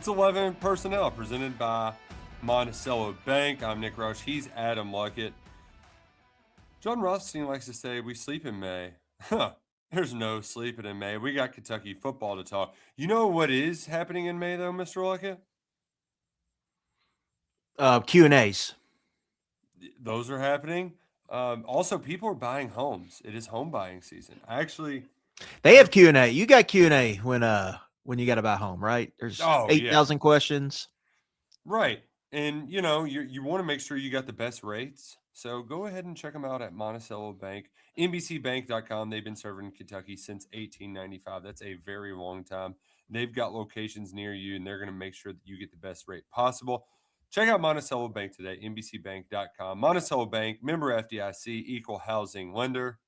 It's 11 Personnel, presented by Monticello Bank. I'm Nick Roach. He's Adam Luckett. John Rothstein likes to say, we sleep in May. Huh. There's no sleeping in May. We got Kentucky football to talk. You know what is happening in May, though, Mr. Luckett? Q&As. Those are happening. Also, people are buying homes. It is home buying season. They have Q&A. You got Q&A when you got to buy home, right? There's Oh, yeah. 8,000 questions. Right. And, you want to make sure you got the best rates. So go ahead and check them out at Monticello Bank, NBCbank.com. They've been serving Kentucky since 1895. That's a very long time. They've got locations near you, and they're going to make sure that you get the best rate possible. Check out Monticello Bank today, NBCbank.com. Monticello Bank, member FDIC, equal housing lender.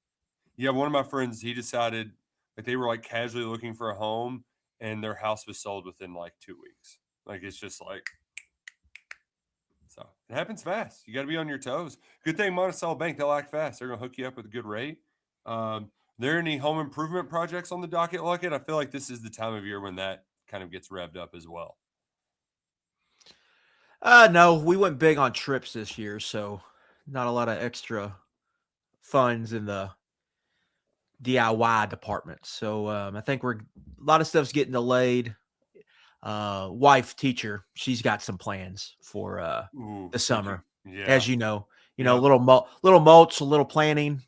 Yeah, one of my friends, he decided that they were like casually looking for a home, and their house was sold within like 2 weeks. Like, it's just like, so it happens fast. You got to be on your toes. Good thing Monticello Bank, they'll act fast. They're going to hook you up with a good rate. There any home improvement projects on the docket, Luckett? I feel like this is the time of year when that kind of gets revved up as well. No, we went big on trips this year, so not a lot of extra funds in the DIY department. So I think a lot of stuff's getting delayed. Wife teacher, she's got some plans for the summer, as you know. Yep. Little mulch, a little planting,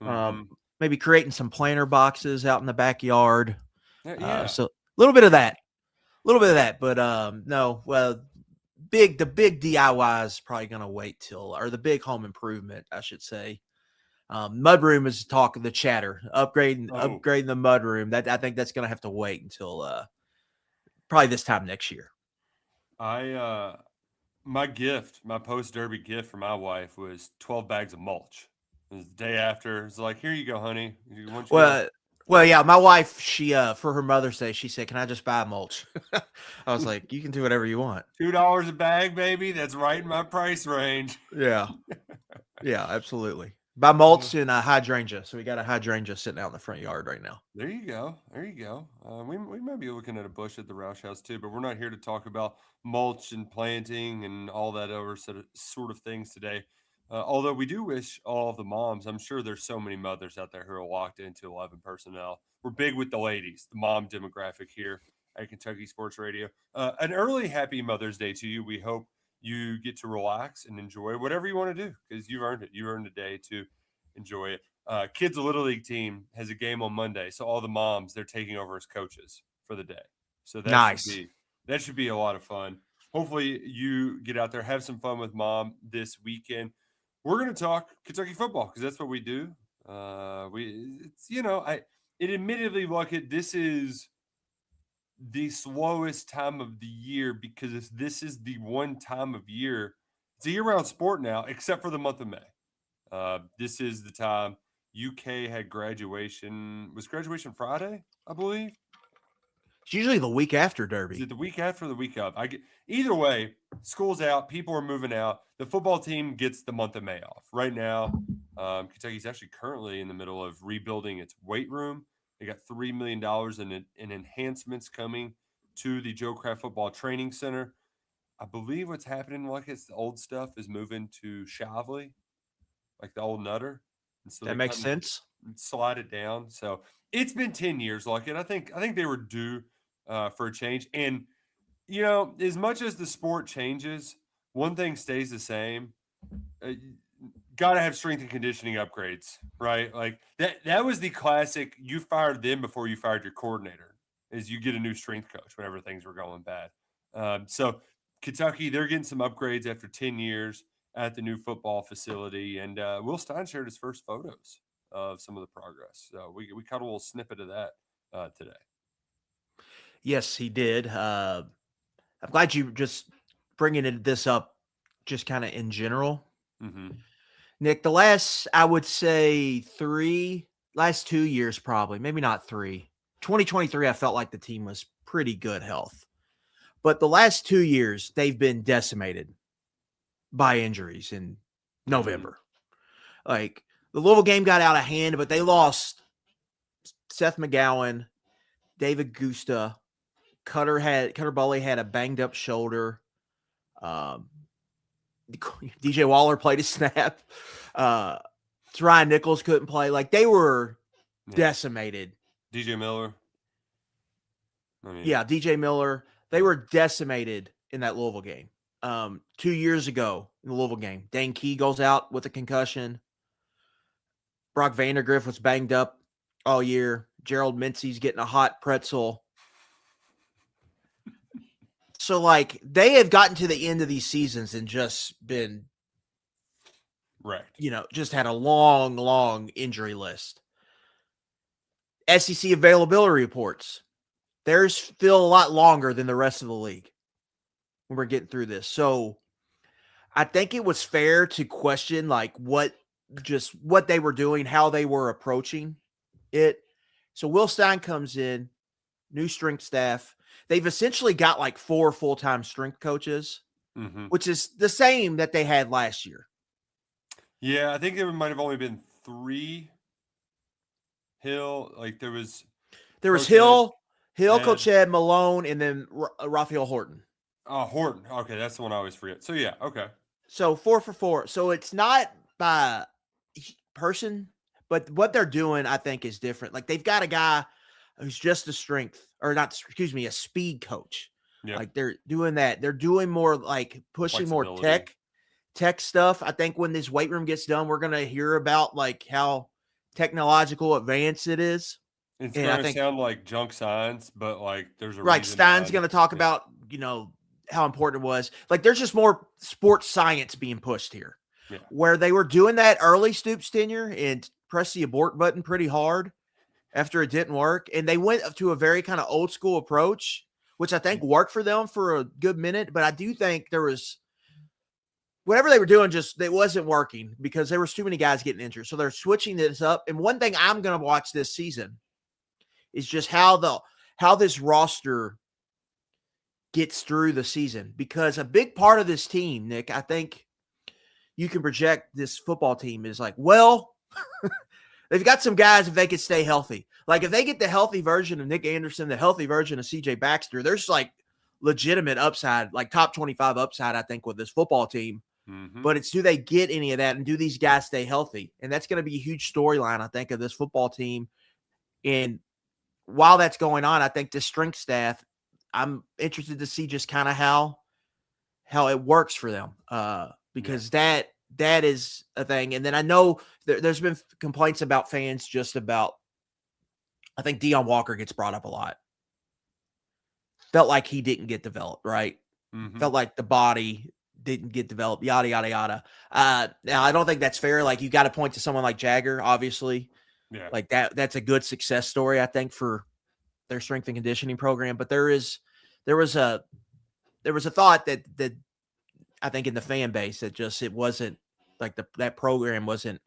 Mm-hmm. maybe creating some planter boxes out in the backyard. Yeah. So a little bit of that. But no, well, the big DIY is probably going to wait till, or the big home improvement, I should say. Mudroom is talking the chatter, upgrading the mudroom. That I think that's going to have to wait until probably this time next year. My post derby gift for my wife was 12 bags of mulch. It was the day after. It's like, here you go, honey. Well, yeah, my wife, she for her Mother's Day, she said, "Can I just buy mulch?" I was like, "You can do whatever you want." $2 a bag, baby. That's right in my price range. Yeah, yeah, absolutely. Buy mulch and a hydrangea. So we got a hydrangea sitting out in the front yard right now. There you go. We might be looking at a bush at the Roush House too, but we're not here to talk about mulch and planting and all that other sort of things today. Although we do wish all of the moms, I'm sure there's so many mothers out there who are locked into 11 personnel. We're big with the ladies, the mom demographic here at Kentucky Sports Radio. An early happy Mother's Day to you. We hope you get to relax and enjoy whatever you want to do because you've earned it. You earned a day to enjoy it. Kids Little League team has a game on Monday, so all the moms, they're taking over as coaches for the day. So that should be a lot of fun. Hopefully you get out there, have some fun with mom this weekend. We're going to talk Kentucky football because that's what we do. Admittedly, Luckett, this is the slowest time of the year because this is the one time of year. It's a year-round sport now, except for the month of May. This is the time UK had graduation. Was graduation Friday, I believe? It's usually the week after Derby. Is it the week after or the week of? Either way, school's out. People are moving out. The football team gets the month of May off. Right now, Kentucky's actually currently in the middle of rebuilding its weight room. They got $3 million in enhancements coming to the Joe Kraft Football Training Center. I believe what's happening, like it's the old stuff is moving to Shavli, like the old Nutter. And so that makes sense. Slide it down. So it's been 10 years, like it. I think they were due for a change. And as much as the sport changes, one thing stays the same. Got to have strength and conditioning upgrades, right? Like that was the classic. You fired them before you fired your coordinator, is you get a new strength coach whenever things were going bad. So Kentucky, they're getting some upgrades after 10 years at the new football facility. And Will Stein shared his first photos of some of the progress. So we caught a little snippet of that today. Yes, he did. I'm glad you just bringing this up just kind of in general. Mm-hmm. Nick, the last, I would say last 2 years probably, maybe not 3. 2023, I felt like the team was pretty good health. But the last 2 years, they've been decimated by injuries in November. Mm-hmm. Like, the Louisville game got out of hand, but they lost Seth McGowan, David Gusta, Cutter Bully had a banged up shoulder. DJ Waller played a snap. Ryan Nichols couldn't play. Like, they were decimated. DJ Miller. Yeah, DJ Miller. They were decimated in that Louisville game. 2 years ago in the Louisville game, Dane Key goes out with a concussion. Brock Vandergriff was banged up all year. Gerald Mincey's getting a hot pretzel. So, like, they have gotten to the end of these seasons and just been wrecked. Just had a long, long injury list. SEC availability reports. Theirs feel a lot longer than the rest of the league when we're getting through this. So I think it was fair to question like what they were doing, how they were approaching it. So Will Stein comes in, new strength staff. They've essentially got like 4 full-time strength coaches, which is the same that they had last year. Yeah, I think there might have only been 3. Hill, like there was Hill, Coach Ed, Malone, and then Raphael Horton. Oh, Horton. Okay, that's the one I always forget. So, yeah, okay. So 4 for 4. So it's not by person, but what they're doing, I think, is different. Like, they've got a guy who's just a speed coach. Yep. Like, they're doing that. They're doing more, like, pushing more tech stuff. I think when this weight room gets done, we're going to hear about, like, how technological advance it is. It's going to sound like junk science, but like there's a right. Stein's going to talk about, how important it was. Like there's just more sports science being pushed here where they were doing that early Stoops tenure and press the abort button pretty hard after it didn't work. And they went up to a very kind of old school approach, which I think worked for them for a good minute. But I do think there was whatever they were doing, it wasn't working because there was too many guys getting injured. So they're switching this up. And one thing I'm going to watch this season is just how this roster gets through the season, because a big part of this team, Nick, I think you can project this football team is like, well, they've got some guys if they could stay healthy. Like if they get the healthy version of Nick Anderson, the healthy version of CJ Baxter, there's like legitimate upside, like top 25 upside, I think, with this football team. But it's, do they get any of that, and do these guys stay healthy? And that's going to be a huge storyline, I think, of this football team. And while that's going on, I think the strength staff, I'm interested to see just kind of how it works for them, because that is a thing. And then I know there's been complaints about fans just about, I think Deion Walker gets brought up a lot. Felt like he didn't get developed, right? Felt like the body didn't get developed, yada, yada, yada. Now, I don't think that's fair. Like, you got to point to someone like Jagger, obviously. Yeah. Like, that's a good success story, I think, for their strength and conditioning program. But there was a thought that I think in the fan base that just it wasn't like that program wasn't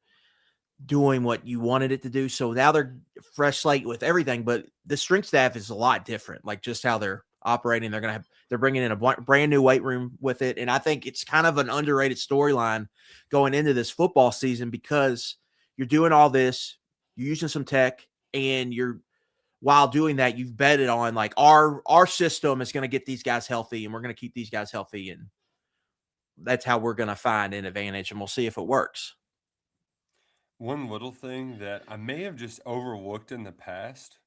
doing what you wanted it to do. So now they're fresh slate with everything, but the strength staff is a lot different. Like just how they're operating, they're bringing in a brand new weight room with it, and I think it's kind of an underrated storyline going into this football season because you're doing all this, you're using some tech, and while doing that, you've betted on like our system is going to get these guys healthy, and we're going to keep these guys healthy, and that's how we're going to find an advantage, and we'll see if it works. One little thing that I may have just overlooked in the past,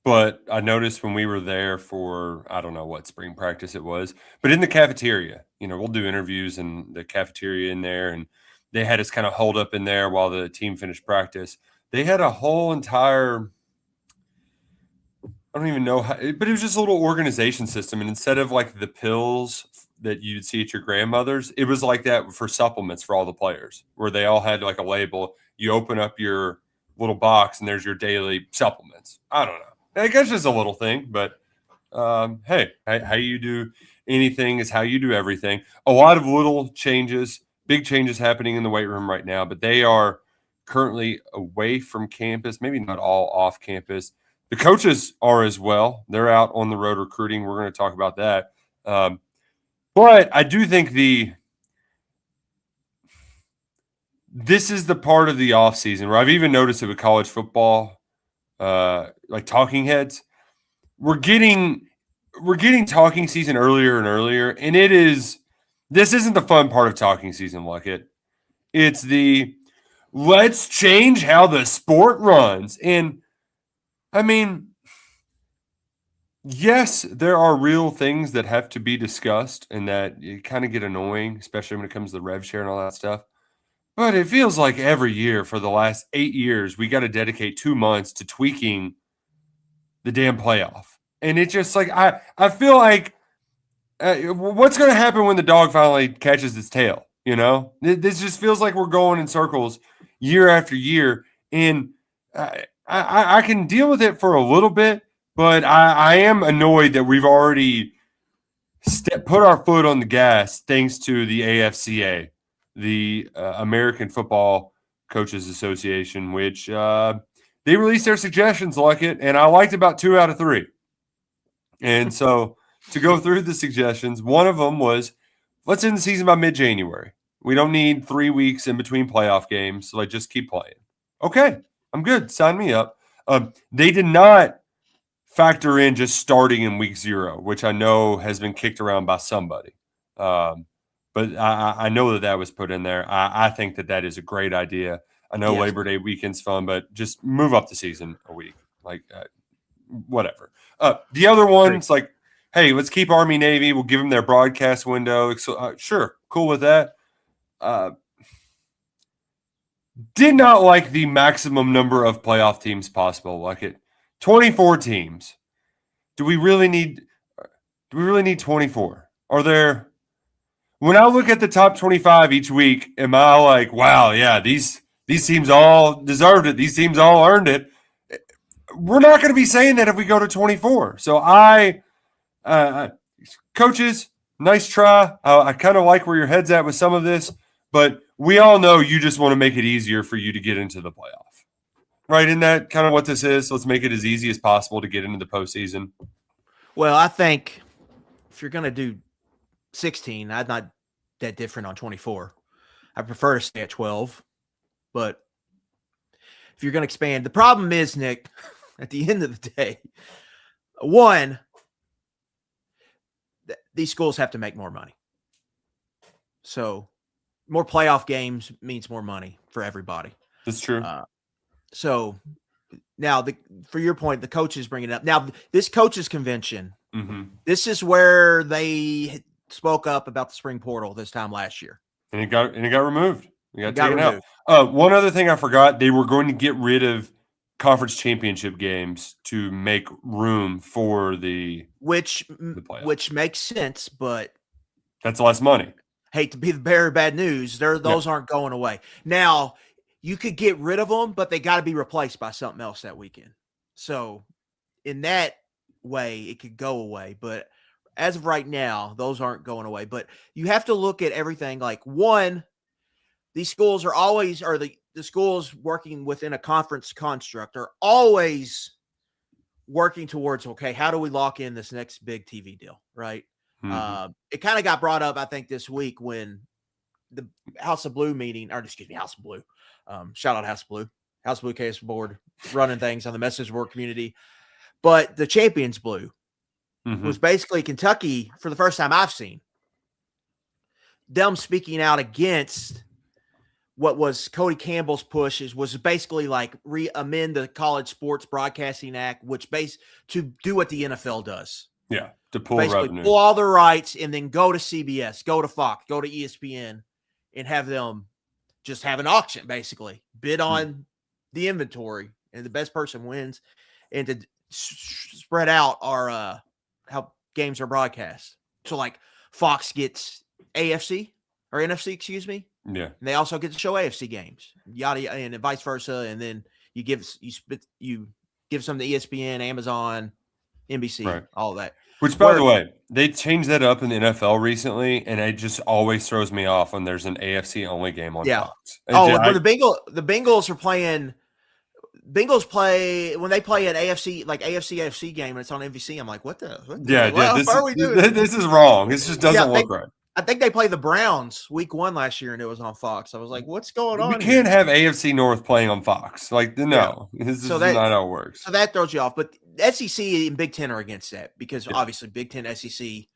but I noticed when we were there for, I don't know what spring practice it was, but in the cafeteria, we'll do interviews in the cafeteria in there, and they had us kind of hold up in there while the team finished practice. They had a whole entire, I don't even know how, but it was just a little organization system. And instead of like the pills that you'd see at your grandmother's, it was like that for supplements for all the players, where they all had like a label. You open up your little box and there's your daily supplements. I don't know. I guess just a little thing, but hey, how you do anything is how you do everything. A lot of little changes, big changes happening in the weight room right now, but they are currently away from campus, maybe not all off campus. The coaches are as well. They're out on the road recruiting. We're going to talk about that. But I do think this is the part of the offseason where I've even noticed it with college football, like talking heads. we're getting talking season earlier and earlier, and this isn't the fun part of talking season, Luckett. It's the let's change how the sport runs. And I mean, yes, there are real things that have to be discussed and that you kind of get annoying, especially when it comes to the rev share and all that stuff. But it feels like every year for the last 8 years, we got to dedicate 2 months to tweaking the damn playoff. And it's just like, I feel like what's going to happen when the dog finally catches its tail? You know, this just feels like we're going in circles year after year. And I can deal with it for a little bit, but I am annoyed that we've already put our foot on the gas thanks to the AFCA, the American Football Coaches Association, which they released their suggestions like it, and I liked about 2 out of 3. And so to go through the suggestions, one of them was, let's end the season by mid-January. We don't need 3 weeks in between playoff games, so just keep playing. Okay, I'm good. Sign me up. They did not factor in just starting in week 0, which I know has been kicked around by somebody. But I know that was put in there. I think that is a great idea. I know Labor Day weekend's fun, but just move up the season a week. Like, whatever. The other one's like, hey, let's keep Army Navy. We'll give them their broadcast window. Sure, cool with that. Did not like the maximum number of playoff teams possible. Like it, 24 teams. Do we really need 24? Are there? When I look at the top 25 each week, am I like, wow, yeah, these teams all deserved it. These teams all earned it. We're not going to be saying that if we go to 24. So coaches, nice try. I kind of like where your head's at with some of this, but we all know you just want to make it easier for you to get into the playoff. Right? Isn't that kind of what this is? Let's make it as easy as possible to get into the postseason. Well, I think if you're going to do 16, I'm not that different on 24. I prefer to stay at 12, but if you're going to expand, the problem is, Nick, at the end of the day, one, these schools have to make more money. So more playoff games means more money for everybody. That's true. So now, for your point, the coaches bring it up. Now, this coaches convention, this is where they spoke up about the spring portal this time last year. And it got removed. It got taken out. One other thing I forgot, they were going to get rid of conference championship games to make room for the playoffs. Which makes sense, but that's less money. Hate to be the bearer of bad news. Those aren't going away. Now, you could get rid of them, but they got to be replaced by something else that weekend. So in that way, it could go away. But as of right now, those aren't going away. But you have to look at everything like, one, these schools are always, or the schools working within a conference construct are always working towards, okay, how do we lock in this next big TV deal, right? It kind of got brought up, I think, this week when the House of Blue meeting, or excuse me, House of Blue. Shout out House of Blue. House of Blue case board running things on the message board community. But the Champions Blue was basically Kentucky, for the first time I've seen, them speaking out against what was Cody Campbell's pushes, was basically like amend the College Sports Broadcasting Act, which to do what the NFL does. Yeah, to pull basically revenue. Pull all the rights and then go to CBS, go to Fox, go to ESPN, and have them just have an auction, basically. Bid on the inventory, and the best person wins. And to spread out our how games are broadcast. So, like, Fox gets AFC, or NFC, excuse me. Yeah. And they also get to show AFC games, yada, and vice versa. And then you give some to ESPN, Amazon, NBC, right. All of that. Which, by the way, they changed that up in the NFL recently, and it just always throws me off when there's an AFC only game on Fox. The Bengals are playing. Bengals play when they play an AFC game and it's on NBC. I'm like, what the? What are we doing? This is wrong. This just doesn't look right. I think they played the Browns week 1 last year, and it was on Fox. I was like, "What's going We on here?" can't have AFC North playing on Fox. Like, Yeah. no, this So is not how it works. So that throws you off. But SEC and Big Ten are against that because obviously Big Ten, SEC,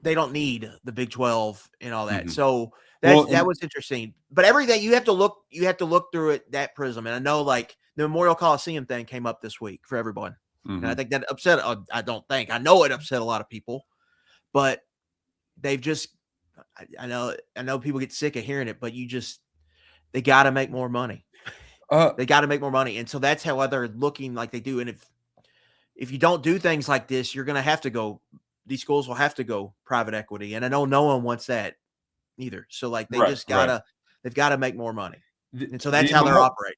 they don't need the Big 12 and all that. Mhm. So Well, that was interesting. But everything you have to look through it that prism. And I know like the Memorial Coliseum thing came up this week for everyone. And I mhm. think that upset. I know it upset a lot of people, but they've just. I know people get sick of hearing it, but they got to make more money. They got to make more money, and so that's how they're looking like they do. And if you don't do things like this, you're going to have to go. These schools will have to go private equity, and I know no one wants that either. So like they just gotta, they've got to make more money, and so that's how they're operating.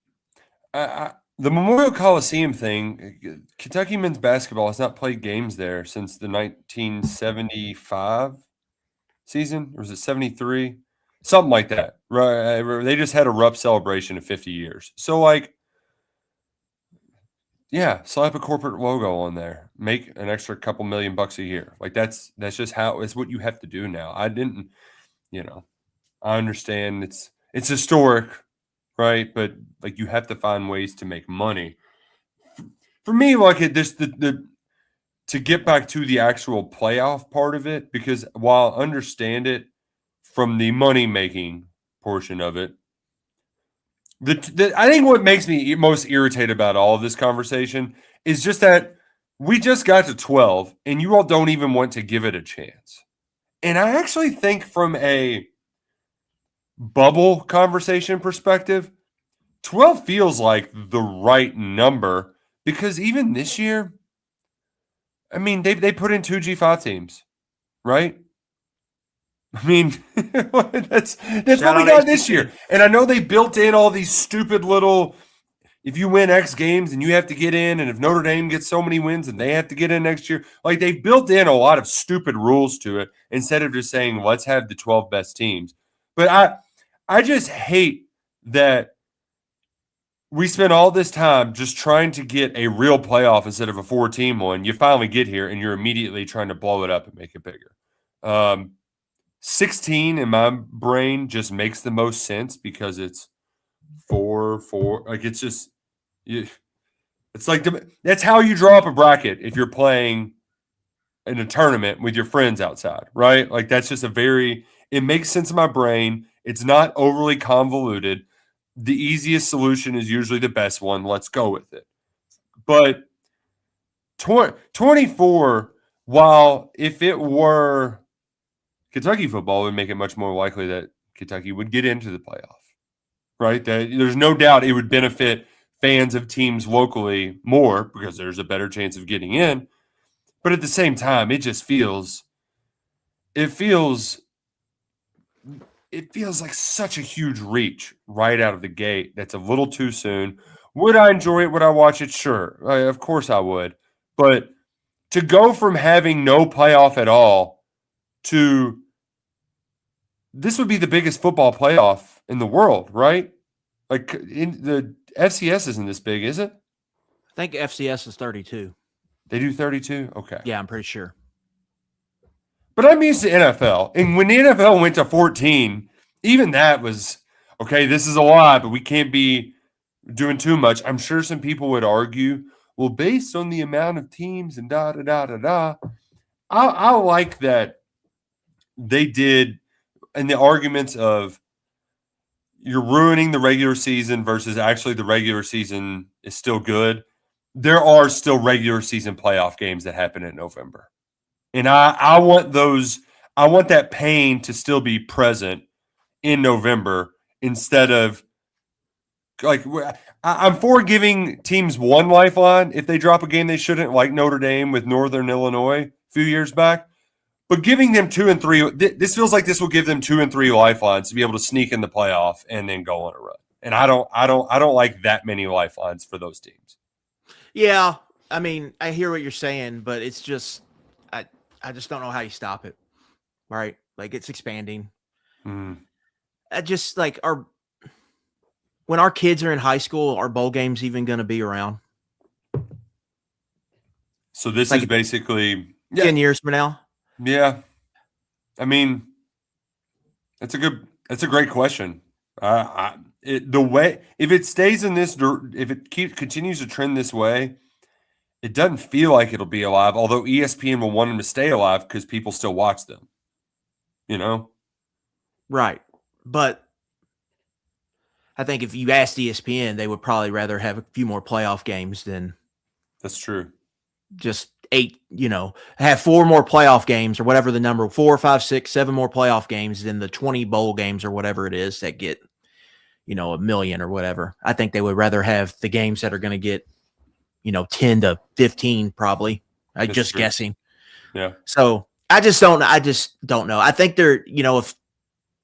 The Memorial Coliseum thing, Kentucky men's basketball has not played games there since the 1975 season, or was it 73? Something like that. Right? They just had a rough celebration of 50 years. So, like, yeah, slap a corporate logo on there. Make an extra couple $1,000,000 a year. Like, that's just how it's what you have to do now. I didn't, I understand it's historic, right? But like you have to find ways to make money. For me, like the to get back to the actual playoff part of it, because while I understand it from the money making portion of it, I think what makes me most irritated about all of this conversation is just that we just got to 12 and you all don't even want to give it a chance. And I actually think from a bubble conversation perspective, 12 feels like the right number because even this year, I mean, they put in 2 G5 teams, right? I mean, that's what we got this year. And I know they built in all these stupid little, if you win X games and you have to get in, and if Notre Dame gets so many wins and they have to get in next year, like they've built in a lot of stupid rules to it instead of just saying, let's have the 12 best teams. But I just hate that we spent all this time just trying to get a real playoff instead of a 4-team one. You finally get here and you're immediately trying to blow it up and make it bigger. 16 in my brain just makes the most sense because it's 4. Like it's just, it's like that's how you draw up a bracket if you're playing in a tournament with your friends outside, right? Like that's just it makes sense in my brain. It's not overly convoluted. The easiest solution is usually the best one. Let's go with it. But 24, while if it were Kentucky football, it would make it much more likely that Kentucky would get into the playoff, right? There's no doubt it would benefit fans of teams locally more because there's a better chance of getting in. But at the same time, it feels like such a huge reach right out of the gate. That's a little too soon. Would I enjoy it? Would I watch it? Sure. Of course I would. But to go from having no playoff at all to this would be the biggest football playoff in the world, right? Like in the FCS isn't this big, is it? I think FCS is 32. They do 32? Okay. Yeah, I'm pretty sure. But I'm used to NFL. And when the NFL went to 14, even that was, okay, this is a lot, but we can't be doing too much. I'm sure some people would argue, well, based on the amount of teams and da-da-da-da-da, I like that they did, and the arguments of you're ruining the regular season versus actually the regular season is still good. There are still regular season playoff games that happen in November. And I want that pain to still be present in November instead of like I'm for giving teams one lifeline if they drop a game they shouldn't, like Notre Dame with Northern Illinois a few years back. But giving them 2 and 3, this feels like this will give them 2 and 3 lifelines to be able to sneak in the playoff and then go on a run. And I don't like that many lifelines for those teams. Yeah, I mean, I hear what you're saying, but it's just I just don't know how you stop it. Right? Like it's expanding. I just like when our kids are in high school, are bowl games even going to be around? So this is basically 10 years from now. Yeah. I mean, that's a great question. If it stays in this, if it continues to trend this way, it doesn't feel like it'll be alive. Although ESPN will want them to stay alive because people still watch them. You know, Right. But I think if you asked ESPN, they would probably rather have a few more playoff games than that's true. just 8, have 4 more playoff games or whatever the number, 4, 5, 6, 7 more playoff games than the 20 bowl games or whatever it is that get, a million or whatever. I think they would rather have the games that are going to get, 10 to 15 probably. I'm That's just true. guessing. Yeah. So I just don't know. I think they're, if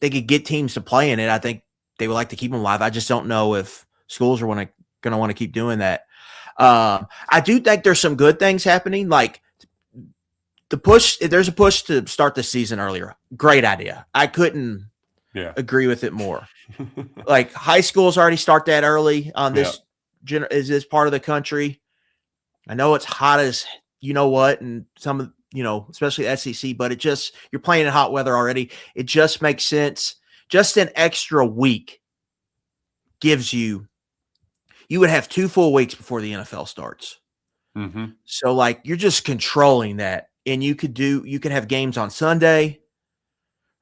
they could get teams to play in it, I think they would like to keep them live. I just don't know if schools are going to want to keep doing that. I do think there's some good things happening. Like there's a push to start the season earlier. Great idea. I couldn't agree with it more. Like high schools already start that early on this is this part of the country. I know it's hot as and some of especially the SEC, but you're playing in hot weather already. It just makes sense. Just an extra week gives you would have 2 full weeks before the NFL starts. Mm-hmm. So like you're just controlling that, and you could have games on Sunday,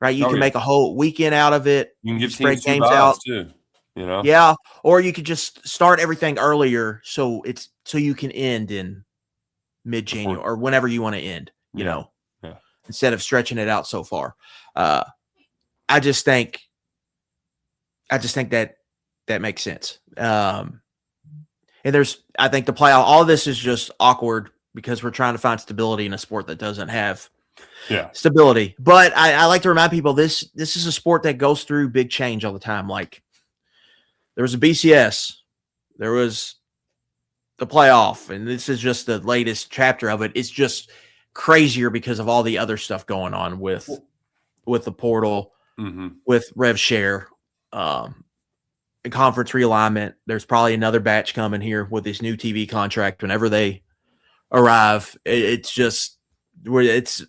right? You can make a whole weekend out of it. You can give spread teams games out too. Yeah, or you could just start everything earlier so you can end in mid-January or whenever you want to end. Instead of stretching it out so far. I just think that makes sense. And I think the playoff, all of this is just awkward because we're trying to find stability in a sport that doesn't have stability. But I like to remind people this is a sport that goes through big change all the time. Like there was a BCS, there was the playoff, and this is just the latest chapter of it. It's just crazier because of all the other stuff going on with the portal, with rev share, conference realignment. There's probably another batch coming here with this new TV contract whenever they arrive. It's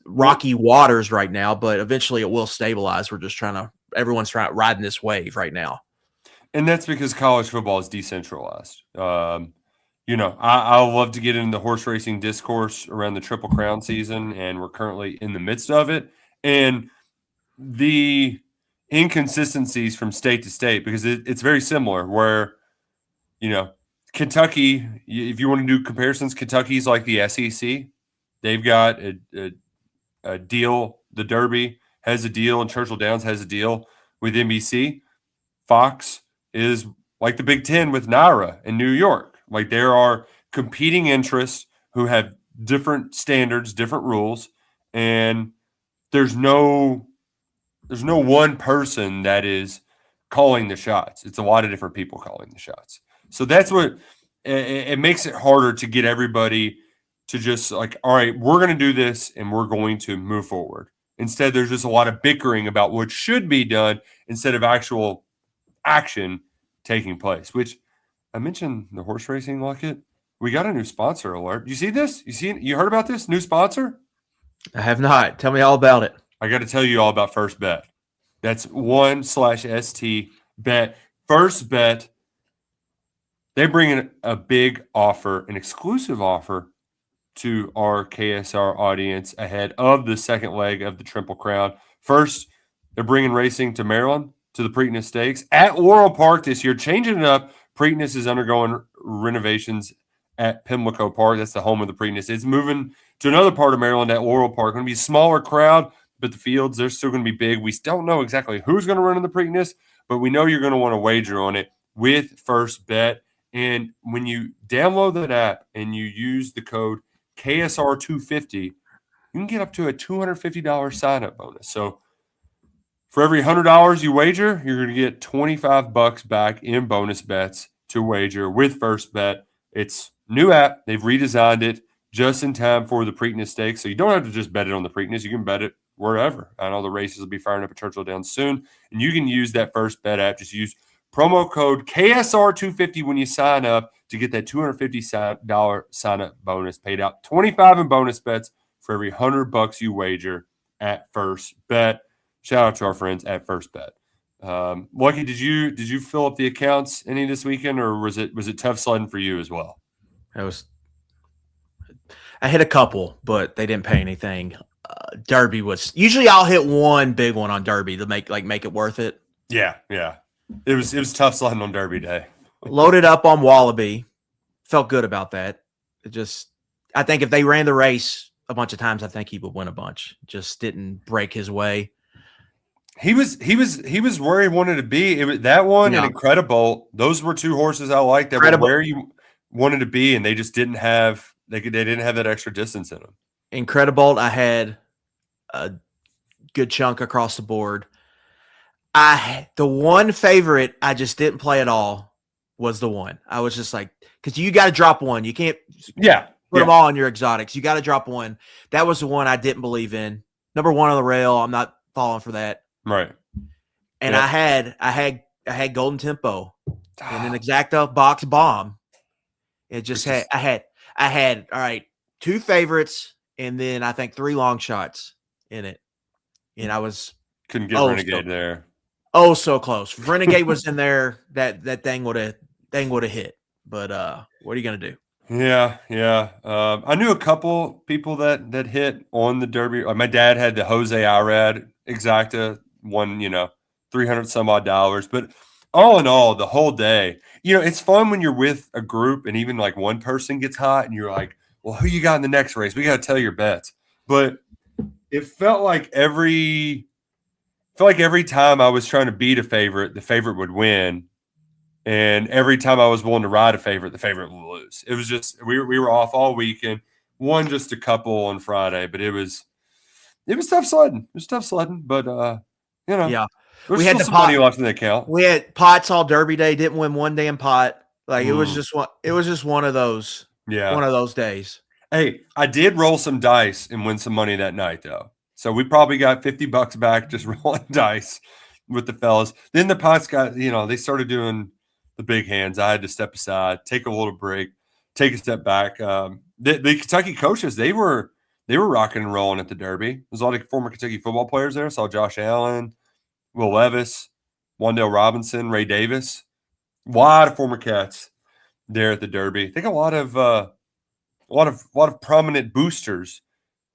rocky waters right now, but eventually it will stabilize. We're just everyone's riding this wave right now. And that's because college football is decentralized. I love to get into the horse racing discourse around the Triple Crown season, and we're currently in the midst of it. And the inconsistencies from state to state, because it's very similar where, Kentucky, if you want to do comparisons, Kentucky's like the SEC. They've got a deal. The Derby has a deal, and Churchill Downs has a deal with NBC. Fox is like the Big Ten with NYRA in New York. Like there are competing interests who have different standards, different rules, and there's no one person that is calling the shots. It's a lot of different people calling the shots. So that's what it makes it harder to get everybody to just like, all right, we're going to do this and we're going to move forward. Instead, there's just a lot of bickering about what should be done instead of actual action taking place, which I mentioned the horse racing market. We got a new sponsor alert. You see this? You heard about this new sponsor? I have not. Tell me all about it. I got to tell you all about First Bet. That's 1/ST bet. First Bet. They bring in a big offer, an exclusive offer to our KSR audience ahead of the second leg of the Triple Crown. First, they're bringing racing to Maryland, to the Preakness Stakes at Laurel Park this year, changing it up. Preakness is undergoing renovations at Pimlico Park. That's the home of the Preakness. It's moving to another part of Maryland at Laurel Park. Going to be a smaller crowd, but the fields, they're still going to be big. We don't know exactly who's going to run in the Preakness, but we know you're going to want to wager on it with First Bet. And when you download that app and you use the code KSR250, you can get up to a $250 sign-up bonus. So for every $100 you wager, you're going to get $25 back in bonus bets to wager with First Bet. It's new app. They've redesigned it just in time for the Preakness Stakes. So you don't have to just bet it on the Preakness. You can bet it wherever. I know the races will be firing up at Churchill Downs soon. And you can use that First Bet app. Just use promo code KSR250 when you sign up to get that $250 sign-up bonus paid out. $25 in bonus bets for every $100 you wager. at First Bet. Shout out to our friends at First Bet. Lucky, did you fill up the accounts any this weekend, or was it tough sledding for you as well? I hit a couple, but they didn't pay anything. Derby was usually I'll hit one big one on Derby to make it worth it. Yeah. It was tough sledding on Derby Day. Loaded up on Wallaby. Felt good about that. I think if they ran the race a bunch of times, I think he would win a bunch. Just didn't break his way. He was where he wanted to be. It was that one and Incredible. Those were two horses I liked that were where you wanted to be, and they just didn't have they didn't have that extra distance in them. Incredible. I had a good chunk across the board. The one favorite I just didn't play at all was the one. I was just like, because you got to drop one. You can't put them all on your exotics. You got to drop one. That was the one I didn't believe in. Number one on the rail. I'm not falling for that. Right. And I had Golden Tempo and an exacta box bomb. It just I had all right, two favorites and then I think three long shots in it. And I couldn't get Renegade there. Oh, so close. If Renegade was in there, that thing would have hit. But what are you gonna do? Yeah. I knew a couple people that hit on the Derby. Like my dad had the Jose Irad exacta, won, $300 some odd. But all in all, the whole day, it's fun when you're with a group and even like one person gets hot and you're like, well, who you got in the next race? We got to tell your bets. But it felt like every time I was trying to beat a favorite, the favorite would win. And every time I was willing to ride a favorite, the favorite would lose. It was just we were off all weekend. Won just a couple on Friday, but it was tough sledding. It was tough sledding, but we had some money left in the account. We had pots all Derby Day. Didn't win one damn pot. Like it was just one. It was just one of those. Yeah, one of those days. Hey, I did roll some dice and win some money that night, though. So we probably got $50 back just rolling dice with the fellas. Then the pots got, they started doing the big hands. I had to step aside, take a little break, take a step back. The Kentucky coaches, they were rocking and rolling at the Derby. There's a lot of former Kentucky football players there. I saw Josh Allen, Will Levis, Wandale Robinson, Ray Davis. A lot of former Cats there at the Derby. I think a lot of prominent boosters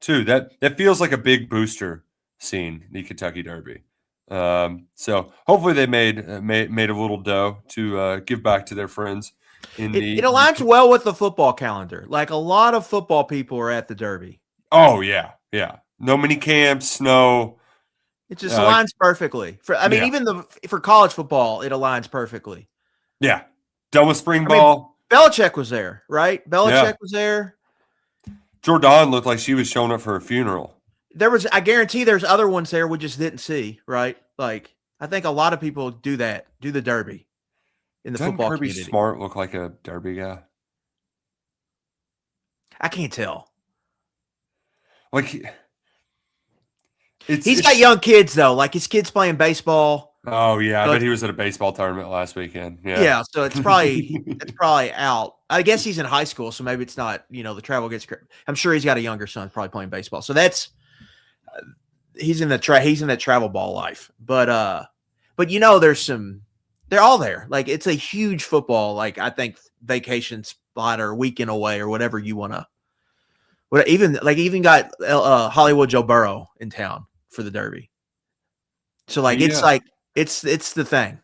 too. That feels like a big booster scene, the Kentucky Derby. So hopefully they made a little dough to give back to their friends. It aligns well with the football calendar. Like a lot of football people are at the Derby. Oh yeah. No mini camps, no. It just aligns perfectly. Even for college football, it aligns perfectly. Yeah, done with spring ball. Belichick was there, right? Belichick was there. Jordan looked like she was showing up for a funeral. I guarantee there's other ones there we just didn't see, right? Like, I think a lot of people do the Derby in the football Kirby community. Smart look like a Derby guy? I can't tell. Like, he's got young kids, though. Like, his kids playing baseball. Oh, yeah. I bet he was at a baseball tournament last weekend. Yeah, so it's probably out. I guess he's in high school, so maybe it's not, the travel gets – I'm sure he's got a younger son probably playing baseball. So that's he's in that travel ball life. But they're all there. Like, it's a huge football, like, I think vacation spot or weekend away or whatever you want to – even got Hollywood Joe Burrow in town for the Derby. So, it's the thing.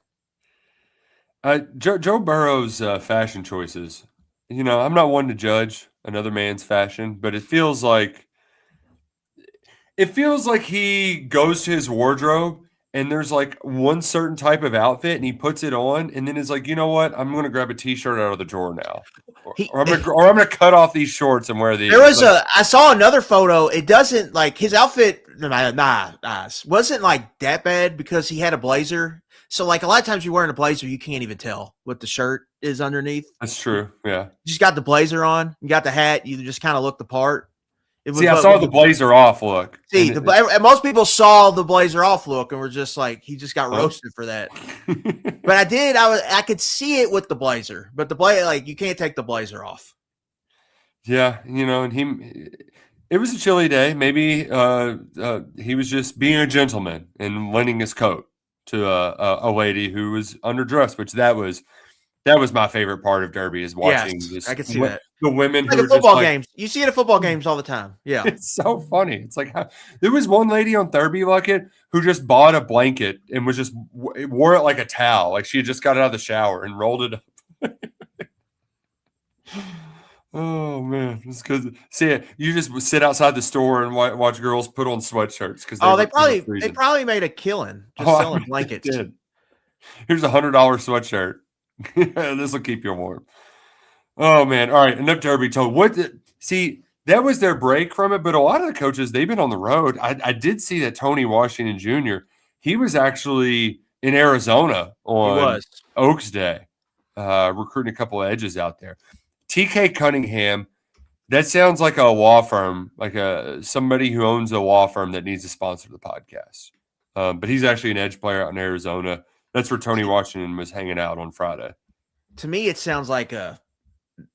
Joe Burrow's fashion choices, I'm not one to judge another man's fashion, but it feels like he goes to his wardrobe and there's like one certain type of outfit and he puts it on and then is like, you know what? I'm going to grab a t-shirt out of the drawer now. Or I'm going to cut off these shorts and wear these. I saw another photo. It doesn't like his outfit wasn't like that bad because he had a blazer. So like a lot of times you're wearing a blazer, you can't even tell what the shirt is underneath. That's true. Yeah. You just got the blazer on, you got the hat, you just kind of look the part. I saw the blazer off look. Most people saw the blazer off look and were just like, he just got roasted for that. But I could see it with the blazer, but the blazer, like you can't take the blazer off. Yeah, and It was a chilly day. Maybe he was just being a gentleman and lending his coat to a lady who was underdressed, which that was my favorite part of Derby is watching Yes, I this could see that. the women Like who at are just football like games. You see it at football games all the time. Yeah. it's so funny. It's like there was one lady on Derby Bucket who just bought a blanket and was just wore it like a towel, like she had just got out of the shower and rolled it up. Oh man, it's because see you just sit outside the store and watch girls put on sweatshirts because Oh, they were they freezing. probably made a killing just Oh, I selling bet blankets. they did. Here's $100 sweatshirt. This will keep you warm. Oh man! All right, enough Derby talk. See? That was their break from it, but a lot of the coaches they've been on the road. I did see that Tony Washington Jr. He was actually in Arizona He on was. Oaks Day, recruiting a couple of edges out there. TK Cunningham. That sounds like a law firm, like somebody who owns a law firm that needs to sponsor the podcast. But he's actually an edge player out in Arizona. That's where Tony Washington was hanging out on Friday. To me, it sounds like a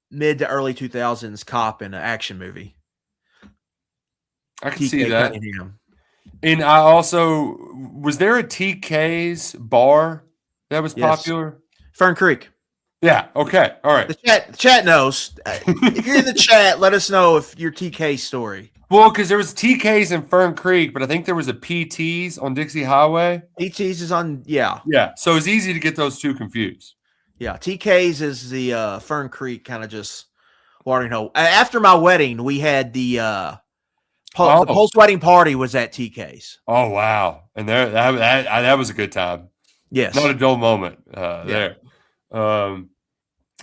mid to early 2000s cop in an action movie. I can TK see that. Cunningham. And I also was there a TK's bar that was popular? Fern Creek. Yeah. Okay. All right. The chat knows. If you're in the chat, let us know if your TK story. Well, because there was TK's in Fern Creek, but I think there was a PT's on Dixie Highway. PT's is on, yeah. Yeah. So it's easy to get those two confused. Yeah. TK's is the Fern Creek kind of just watering hole. After my wedding, we had the post-wedding party was at TK's. Oh, wow. And that was a good time. Yes. Not a dull moment there.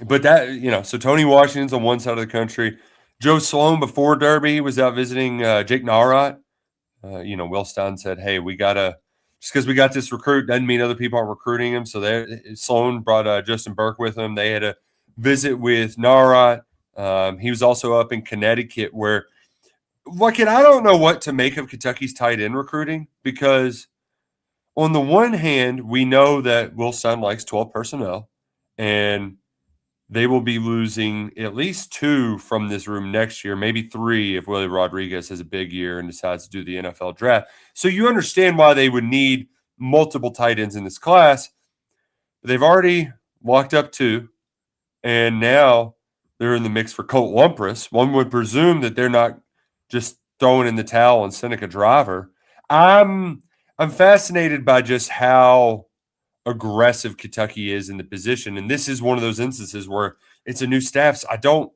But that, so Tony Washington's on one side of the country. Joe Sloan before Derby was out visiting Jake Narot. Will Stein said, hey, just because we got this recruit doesn't mean other people aren't recruiting him. So Sloan brought Justin Burke with him. They had a visit with Narot. He was also up in Connecticut where, and I don't know what to make of Kentucky's tight end recruiting because on the one hand, we know that Will Stein likes 12 personnel and they will be losing at least 2 from this room next year, maybe 3 if Willie Rodriguez has a big year and decides to do the NFL draft. So you understand why they would need multiple tight ends in this class. They've already locked up 2, and now they're in the mix for Colt Lumpras. One would presume that they're not just throwing in the towel on Seneca Driver. I'm fascinated by just how aggressive Kentucky is in the position, and this is one of those instances where it's a new staff. So I don't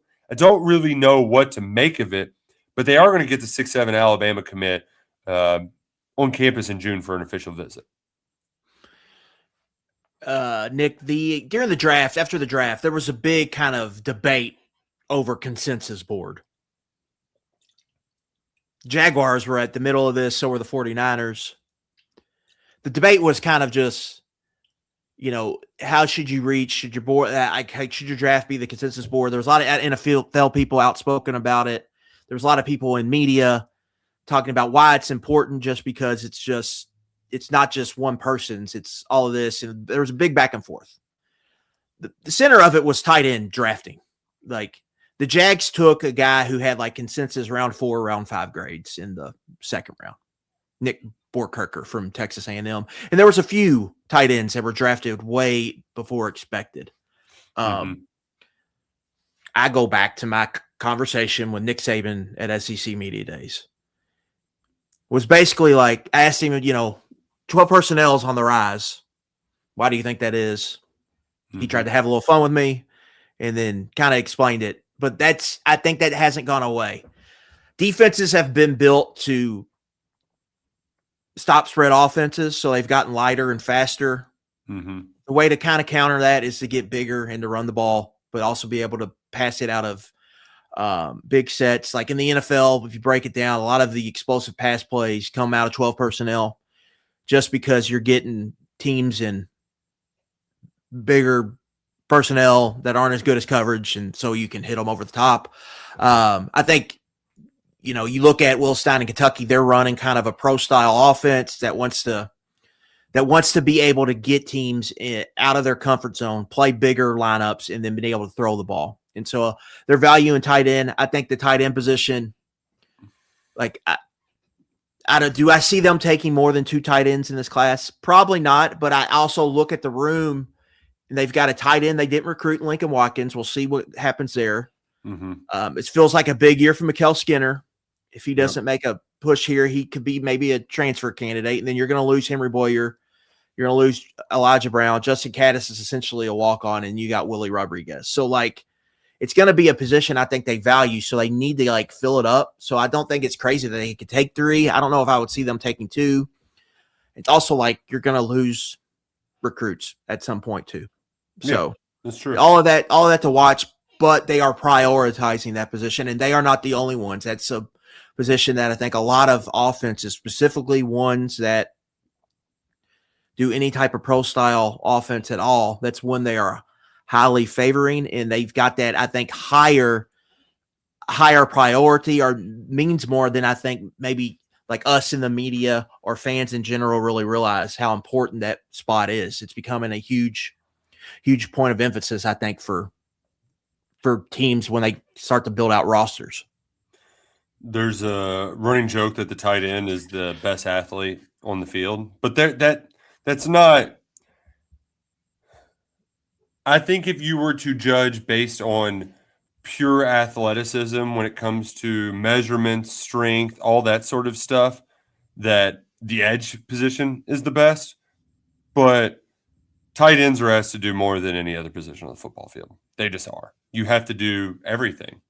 really know what to make of it, but they are going to get the 6'7" Alabama commit on campus in June for an official visit. Nick, during the draft, after the draft, there was a big kind of debate over consensus board. Jaguars were at the middle of this, so were the 49ers. The debate was kind of just, how should you reach? Should your board, should your draft be the consensus board? There was a lot of NFL people outspoken about it. There was a lot of people in media talking about why it's important just because it's not just one person's, it's all of this. And there was a big back and forth. The center of it was tight end drafting. Like the Jags took a guy who had like consensus round 4, round 5 grades in the second round, Nick Borkirker from Texas A&M. And there was a few tight ends that were drafted way before expected. I go back to my conversation with Nick Saban at SEC Media Days. Was basically like, I asked him, 12 personnel is on the rise. Why do you think that is? He tried to have a little fun with me and then kind of explained it. But I think that hasn't gone away. Defenses have been built to stop spread offenses, so they've gotten lighter and faster. The way to kind of counter that is to get bigger and to run the ball, but also be able to pass it out of big sets. Like in the NFL, if you break it down, a lot of the explosive pass plays come out of 12 personnel just because you're getting teams in bigger personnel that aren't as good as coverage, and so you can hit them over the top. I think, you look at Will Stein in Kentucky, they're running kind of a pro-style offense that wants to be able to get teams out of their comfort zone, play bigger lineups, and then be able to throw the ball. And so their value in tight end, I think the tight end position Like, do I see them taking more than 2 tight ends in this class? Probably not, but I also look at the room, and they've got a tight end they didn't recruit, Lincoln Watkins. We'll see what happens there. It feels like a big year for Mikael Skinner. If he doesn't make a push here, he could be maybe a transfer candidate, and then you're going to lose Henry Boyer. You're going to lose Elijah Brown. Justin Caddis is essentially a walk-on, and you got Willie Rodriguez. So, like, it's going to be a position I think they value, so they need to, like, fill it up. So I don't think it's crazy that they could take 3. I don't know if I would see them taking 2. It's also like you're going to lose recruits at some point too. So that's true. All of that to watch, but they are prioritizing that position, and they are not the only ones. That's a position that I think a lot of offenses, specifically ones that do any type of pro style offense at all, that's one they are highly favoring, and they've got that, I think, higher priority, or means more than I think maybe like us in the media or fans in general really realize how important that spot is. It's becoming a huge point of emphasis, I think, for teams when they start to build out rosters. There's a running joke that the tight end is the best athlete on the field, but that's not. I think if you were to judge based on pure athleticism when it comes to measurements, strength, all that sort of stuff, that the edge position is the best. But tight ends are asked to do more than any other position on the football field. They just are. You have to do everything.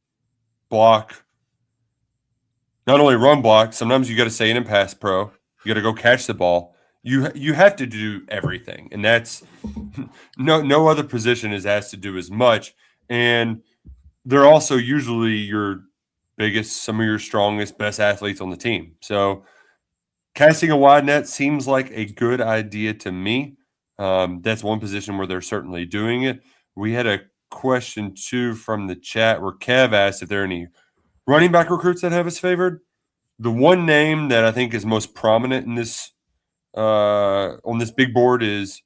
Block. Not only run block, sometimes you got to stay in and pass pro. You got to go catch the ball. You have to do everything. And that's no other position is asked to do as much. And they're also usually your biggest, some of your strongest, best athletes on the team. So casting a wide net seems like a good idea to me. That's one position where they're certainly doing it. We had a question, too, from the chat where Kev asked if there are any running back recruits that have us favored. The one name that I think is most prominent in this on this big board is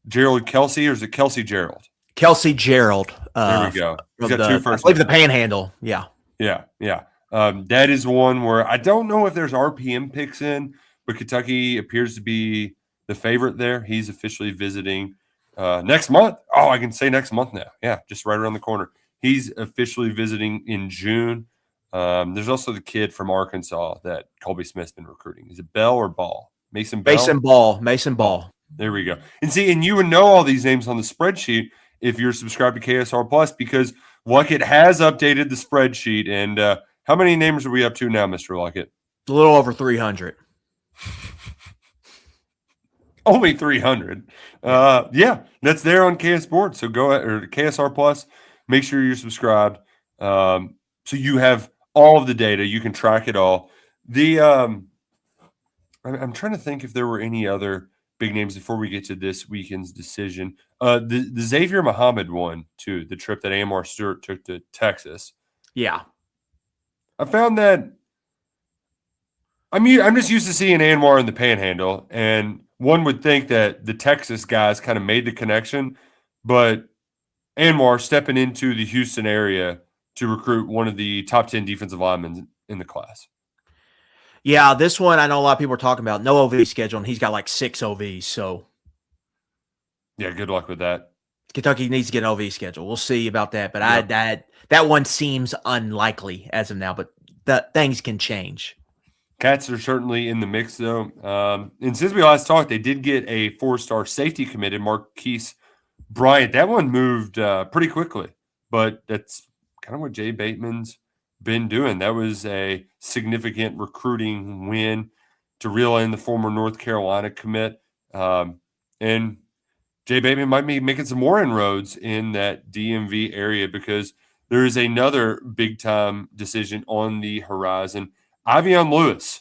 Gerald Kelsey, or is it Kelsey Gerald? Kelsey Gerald. There we go. He's got 2 first. I believe the Panhandle. Yeah. That is one where I don't know if there's RPM picks in, but Kentucky appears to be the favorite there. He's officially visiting next month. Oh, I can say next month now. Yeah, just right around the corner. He's officially visiting in June. There's also the kid from Arkansas that Colby Smith's been recruiting. Is it Bell or Ball? Mason Bell? Mason Ball. There we go. And see, and you would know all these names on the spreadsheet if you're subscribed to KSR Plus, because Luckett has updated the spreadsheet. And how many names are we up to now, Mr. Luckett? A little over 300. Only 300. Yeah, that's there on KS Board. So go ahead, or KSR Plus. Make sure you're subscribed, so you have all of the data. You can track it all. I'm trying to think if there were any other big names before we get to this weekend's decision. The Xavier Muhammad one, too, the trip that Amar Stewart took to Texas. Yeah. I found that I'm just used to seeing Anwar in the Panhandle, and one would think that the Texas guys kind of made the connection, but Anwar stepping into the Houston area to recruit one of the top 10 defensive linemen in the class. Yeah, this one I know a lot of people are talking about. No OV schedule, and he's got like 6 OVs. So, yeah, good luck with that. Kentucky needs to get an OV schedule. We'll see about that. But that one seems unlikely as of now, but things can change. Cats are certainly in the mix, though. And since we last talked, they did get a 4-star safety committed, Marquise Bryant. That one moved pretty quickly, but that's kind of what Jay Bateman's been doing. That was a significant recruiting win to reel in the former North Carolina commit. And Jay Bateman might be making some more inroads in that DMV area, because there is another big-time decision on the horizon. Iveon Lewis,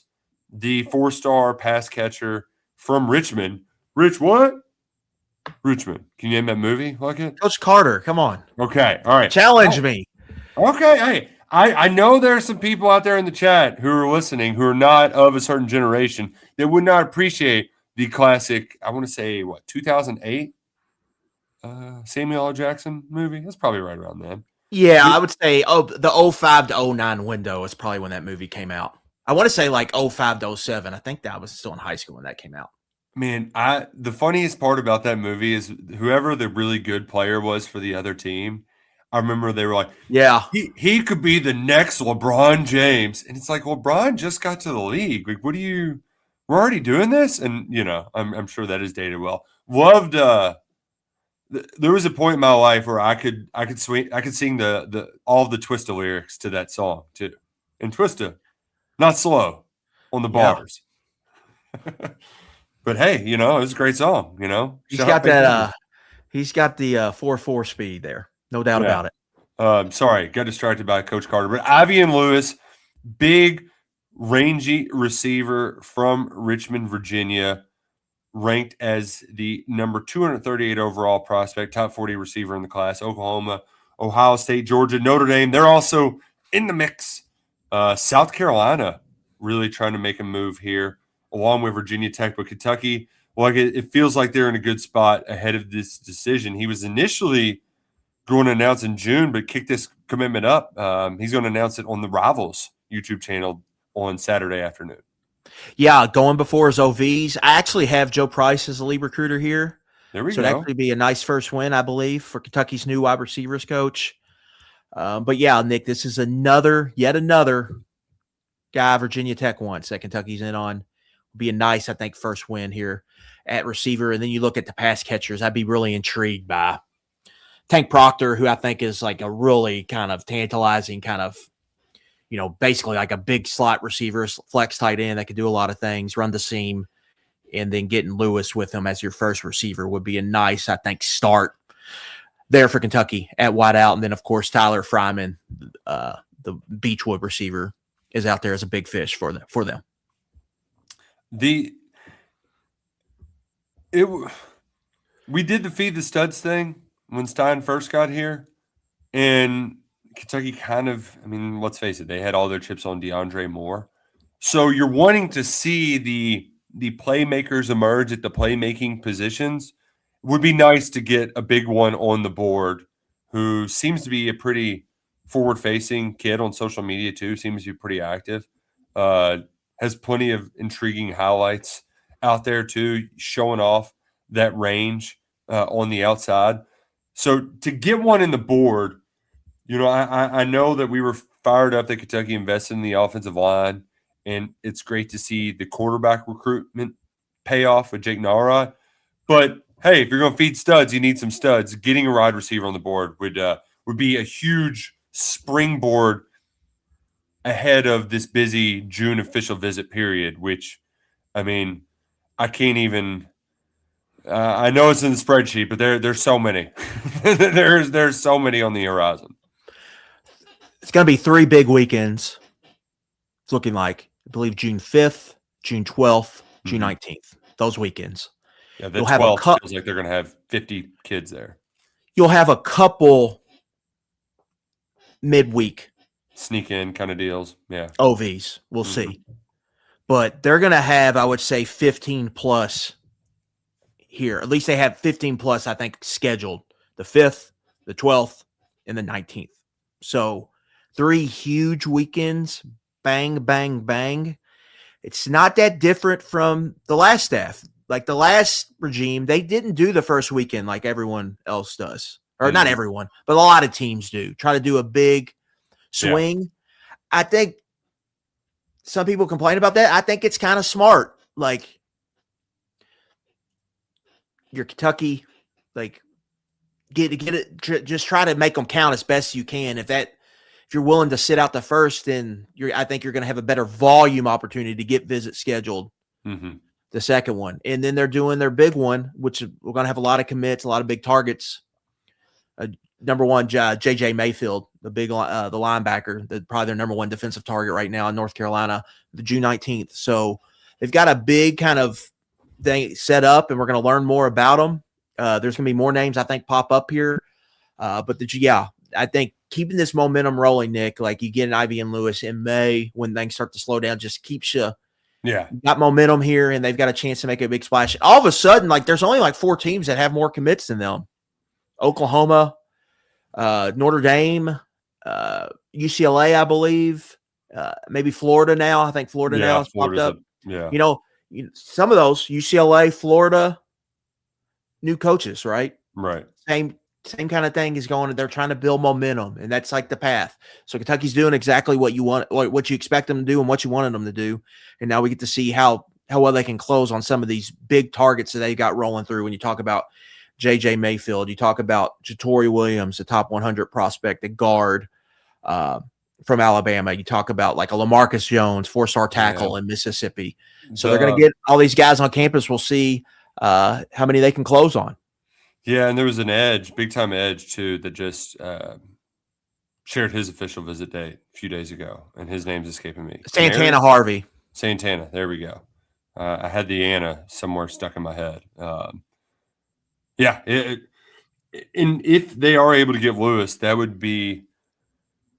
the 4-star pass catcher from Richmond. Richmond. Can you name that movie like it? Coach Carter, come on. Okay, all right. Challenge me. Okay, hey, I know there are some people out there in the chat who are listening who are not of a certain generation that would not appreciate the classic, I want to say, 2008 Samuel L. Jackson movie? That's probably right around then. Yeah, I would say the 05 to 09 window is probably when that movie came out. I want to say like 05 to 07. I think that I was still in high school when that came out. Man, the funniest part about that movie is whoever the really good player was for the other team. I remember they were like, Yeah. he could be the next LeBron James, and it's like LeBron just got to the league. Like, we're already doing this, and I'm sure that is dated well. Loved. There was a point in my life where I could sing the all of the Twista lyrics to that song too, and Twista, not slow, on the Yeah. bars. But hey, it was a great song. He's Shout out got Big that Daddy. he's got the 4.4 speed there. No doubt Yeah. about it. Sorry, got distracted by Coach Carter. But Iveon Lewis, big, rangy receiver from Richmond, Virginia, ranked as the number 238 overall prospect, top 40 receiver in the class. Oklahoma, Ohio State, Georgia, Notre Dame, they're also in the mix. South Carolina really trying to make a move here, along with Virginia Tech. But Kentucky, well, it feels like they're in a good spot ahead of this decision. He was initially going to announce in June, but kicked this commitment up. He's going to announce it on the Rivals YouTube channel on Saturday afternoon. Yeah, going before his OVs. I actually have Joe Price as the lead recruiter here. There we So go. it'd actually be a nice first win, I believe, for Kentucky's new wide receivers coach. But yeah, Nick, this is yet another guy Virginia Tech wants that Kentucky's in on. Be a nice, I think, first win here at receiver. And then you look at the pass catchers. I'd be really intrigued by Tank Proctor, who I think is like a really kind of tantalizing kind of, basically like a big slot receiver, flex tight end that could do a lot of things, run the seam, and then getting Lewis with him as your first receiver would be a nice, I think, start there for Kentucky at wide out. And then, of course, Tyler Fryman, the Beechwood receiver, is out there as a big fish for them. We did the feed the studs thing when Stein first got here, and Kentucky kind of, let's face it, they had all their chips on DeAndre Moore. So you're wanting to see the playmakers emerge at the playmaking positions. It would be nice to get a big one on the board who seems to be a pretty forward-facing kid on social media too, seems to be pretty active. Has plenty of intriguing highlights out there too, showing off that range on the outside. So to get one in the board, I know that we were fired up that Kentucky invested in the offensive line, and it's great to see the quarterback recruitment pay off with Jake Narrod. But hey, if you're going to feed studs, you need some studs. Getting a wide receiver on the board would be a huge springboard ahead of this busy June official visit period, which, I can't even I know it's in the spreadsheet, but there's so many. there's so many on the horizon. It's going to be 3 big weekends. It's looking like, I believe, June 5th, June 12th, June 19th. Those weekends. Yeah, the 12th feels like they're going to have 50 kids there. You'll have a couple midweek sneak in kind of deals. Yeah. OVs. We'll see. But they're going to have, I would say, 15 plus here. At least they have 15 plus, I think, scheduled. The 5th, the 12th, and the 19th. So 3 huge weekends. Bang, bang, bang. It's not that different from the last staff. Like the last regime, they didn't do the first weekend like everyone else does. Or not everyone, but a lot of teams do. Try to do a big swing. Yeah. I think some people complain about that. I think it's kind of smart. Like your Kentucky, like get it. Just try to make them count as best you can. If you're willing to sit out the first, then I think you're going to have a better volume opportunity to get visits scheduled. The second one, and then they're doing their big one, which we're going to have a lot of commits, a lot of big targets. Number one, J.J. Mayfield, the linebacker, probably their number one defensive target right now in North Carolina, the June 19th. So they've got a big kind of thing set up, and we're going to learn more about them. There's going to be more names, I think, pop up here. But I think keeping this momentum rolling, Nick, like you get an Iveon Lewis in May when things start to slow down, just keeps you. Yeah. Got momentum here, and they've got a chance to make a big splash. All of a sudden, like there's only like 4 teams that have more commits than them. Oklahoma, Notre Dame, UCLA, I believe, maybe Florida now. I think Florida now has popped up. Yeah. Some of those UCLA, Florida, new coaches, right? Right. Same kind of thing is going. They're trying to build momentum, and that's like the path. So Kentucky's doing exactly what you want, what you expect them to do, and what you wanted them to do. And now we get to see how well they can close on some of these big targets that they got rolling through. When you talk about J.J. Mayfield, you talk about Jatori Williams, the top 100 prospect, the guard from Alabama. You talk about like a LaMarcus Jones, 4-star tackle in Mississippi. So they're going to get all these guys on campus. We'll see how many they can close on. Yeah, and there was an big time edge too, that just shared his official visit date a few days ago, and his name's escaping me. Santana Harvey. Santana, there we go. I had the Anna somewhere stuck in my head. And if they are able to get Lewis, that would be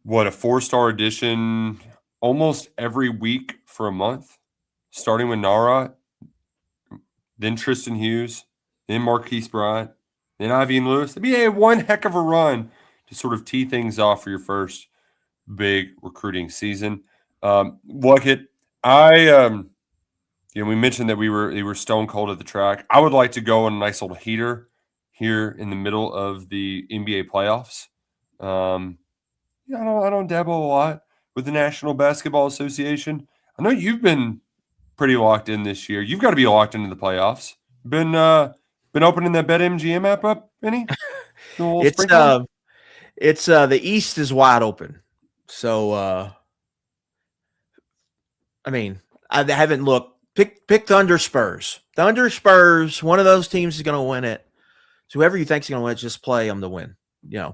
a 4-star addition almost every week for a month, starting with Nara, then Tristan Hughes, then Marquise Bryant, then Iveon Lewis. It'd be one heck of a run to sort of tee things off for your first big recruiting season. Luckett, we mentioned that we were stone cold at the track. I would like to go on a nice little heater here in the middle of the NBA playoffs. I don't dabble a lot with the National Basketball Association. I know you've been pretty locked in this year. You've got to be locked into the playoffs. Been opening that BetMGM app up, any? It's the East is wide open. So I haven't looked. Pick Thunder Spurs. Thunder Spurs, one of those teams is going to win it. So whoever you think is going to win, just play them to win.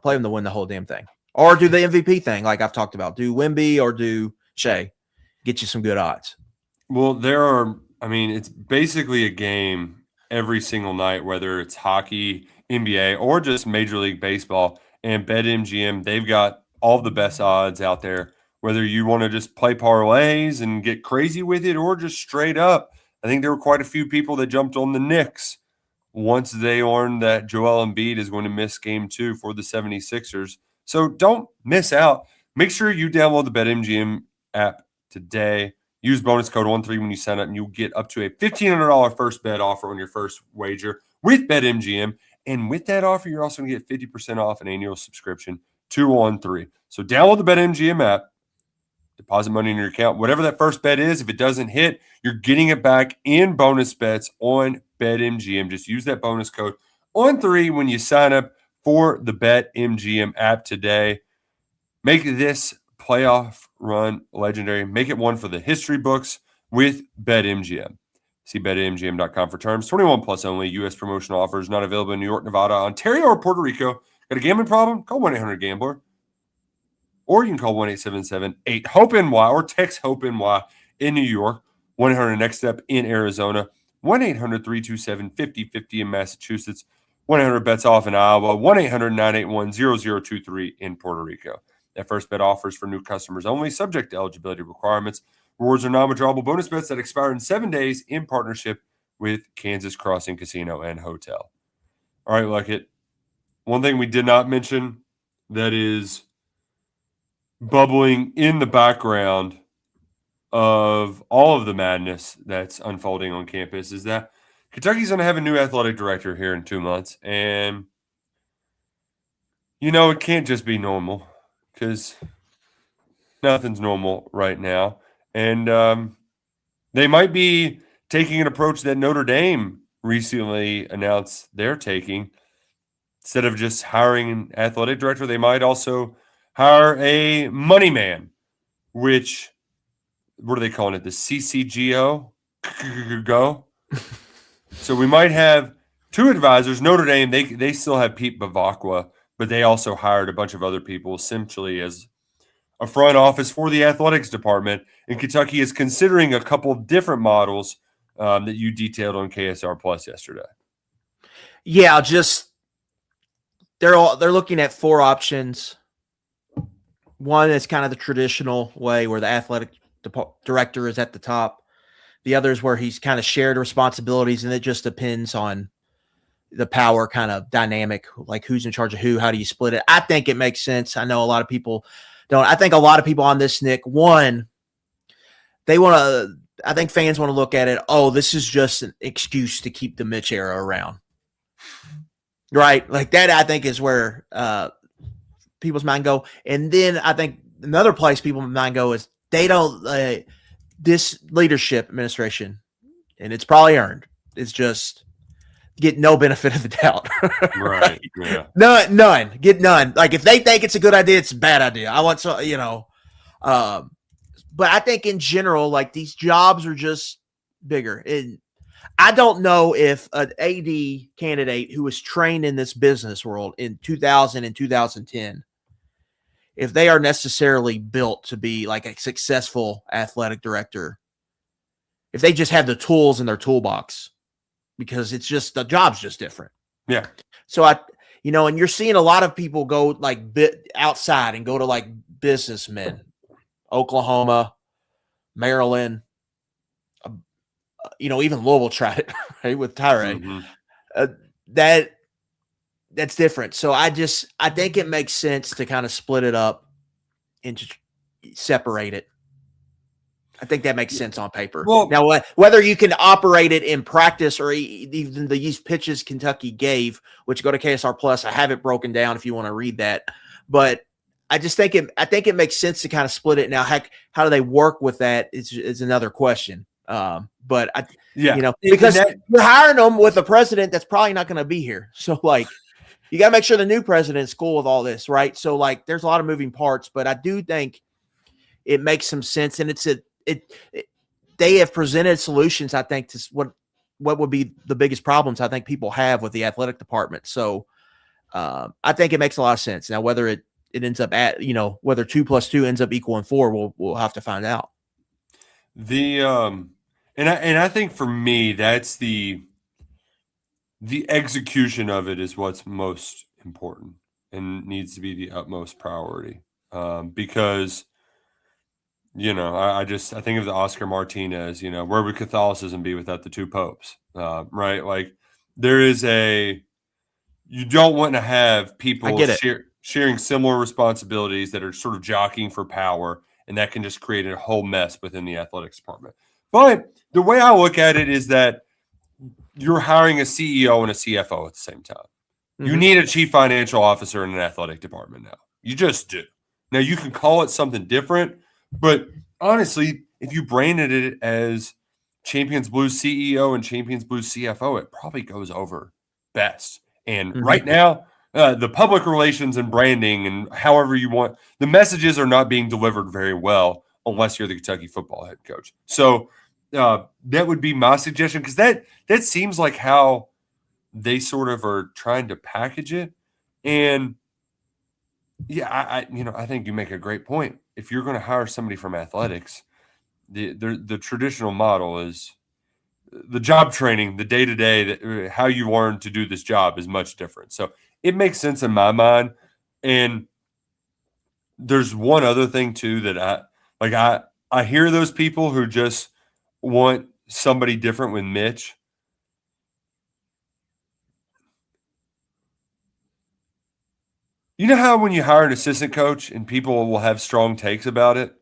Play them to win the whole damn thing. Or do the MVP thing like I've talked about. Do Wemby or do Shea. Get you some good odds. Well, it's basically a game every single night, whether it's hockey, NBA, or just Major League Baseball. And BetMGM, they've got all the best odds out there, whether you want to just play parlays and get crazy with it or just straight up. I think there were quite a few people that jumped on the Knicks once they learned that Joel Embiid is going to miss game 2 for the 76ers. So don't miss out. Make sure you download the BetMGM app today. Use bonus code 13 when you sign up, and you'll get up to a $1,500 first bet offer on your first wager with BetMGM. And with that offer, you're also going to get 50% off an annual subscription to 13. So download the BetMGM app, deposit money in your account. Whatever that first bet is, if it doesn't hit, you're getting it back in bonus bets on BetMGM. Just use that bonus code 13 when you sign up for the BetMGM app today. Make this playoff run legendary. Make it one for the history books with BetMGM. See BetMGM.com for terms. 21 plus only. U.S. promotional offers not available in New York, Nevada, Ontario, or Puerto Rico. Got a gambling problem? Call 1-800-GAMBLER. Or you can call 1-877-8-HOPE-NY or text HOPE-NY in New York. 1-800-NEXT-STEP in Arizona. 1-800-327-5050 in Massachusetts. 1-800-BETS-OFF in Iowa. 1-800-981-0023 in Puerto Rico. That first bet offers for new customers only, subject to eligibility requirements. Rewards are non-withdrawable bonus bets that expire in 7 days in partnership with Kansas Crossing Casino and Hotel. All right, Luckett. One thing we did not mention that is bubbling in the background of all of the madness that's unfolding on campus is that Kentucky's going to have a new athletic director here in 2 months. And, it can't just be normal because nothing's normal right now. And they might be taking an approach that Notre Dame recently announced they're taking. Instead of just hiring an athletic director, they might also hire a money man, which, what are they calling it? The CCGO? Go. So we might have 2 advisors. Notre Dame, they still have Pete Bavacqua, but they also hired a bunch of other people essentially as a front office for the athletics department. And Kentucky is considering a couple of different models that you detailed on KSR Plus yesterday. Yeah, they're looking at 4 options. One is kind of the traditional way where the athletic director is at the top. The other is where he's kind of shared responsibilities, and it just depends on the power kind of dynamic, like who's in charge of who, how do you split it? I think it makes sense. I know a lot of people don't. I think a lot of people on this, Nick, one, they want to, I think fans want to look at it, oh, this is just an excuse to keep the Mitch era around. Right? Like that, I think, is where people's mind go. And then I think another place people's mind go is they don't, this leadership administration, and it's probably earned, it's just get no benefit of the doubt. Right. Yeah. None. Get none. Like if they think it's a good idea, it's a bad idea. I want so, you know, but I think in general, like these jobs are just bigger. And I don't know if an AD candidate who was trained in this business world in 2000 and 2010, if they are necessarily built to be like a successful athletic director, if they just have the tools in their toolbox, because it's just the job's just different. Yeah. So and you're seeing a lot of people go like outside and go to like businessmen, Oklahoma, Maryland, even Louisville tried it, right, with Tyree. That's different. So I think it makes sense to kind of split it up and just separate it. I think that makes sense on paper. Well, now, whether you can operate it in practice or even these pitches Kentucky gave, which go to KSR Plus, I have it broken down if you want to read that. But I just think it makes sense to kind of split it. Now, heck, how do they work with that is another question. Because you're hiring them with a president that's probably not going to be here. So, like, you got to make sure the new president's cool with all this, right? So, like, there's a lot of moving parts, but I do think it makes some sense, and they have presented solutions, I think, to what would be the biggest problems I think people have with the athletic department. So I think it makes a lot of sense. Now, whether it ends up at, whether 2 + 2 ends up equaling 4, we'll have to find out. And I think for me, that's the execution of it is what's most important and needs to be the utmost priority. Because I think of the Oscar Martinez, where would Catholicism be without the 2 popes? Right? Like you don't want to have people sharing similar responsibilities that are sort of jockeying for power, and that can just create a whole mess within the athletics department. But the way I look at it is that you're hiring a CEO and a CFO at the same time. Mm-hmm. You need a chief financial officer in an athletic department now. You just do. Now, you can call it something different, but honestly, if you branded it as Champions Blues CEO and Champions Blues CFO, it probably goes over best. And right now, the public relations and branding and however you want, the messages are not being delivered very well unless you're the Kentucky football head coach. So that would be my suggestion, because that seems like how they sort of are trying to package it. And yeah, I think you make a great point. If you're going to hire somebody from athletics, the traditional model is the job training, the day-to-day, how you learn to do this job is much different. So it makes sense in my mind. And there's one other thing too that I hear those people who just want somebody different with Mitch. You know how when you hire an assistant coach and people will have strong takes about it?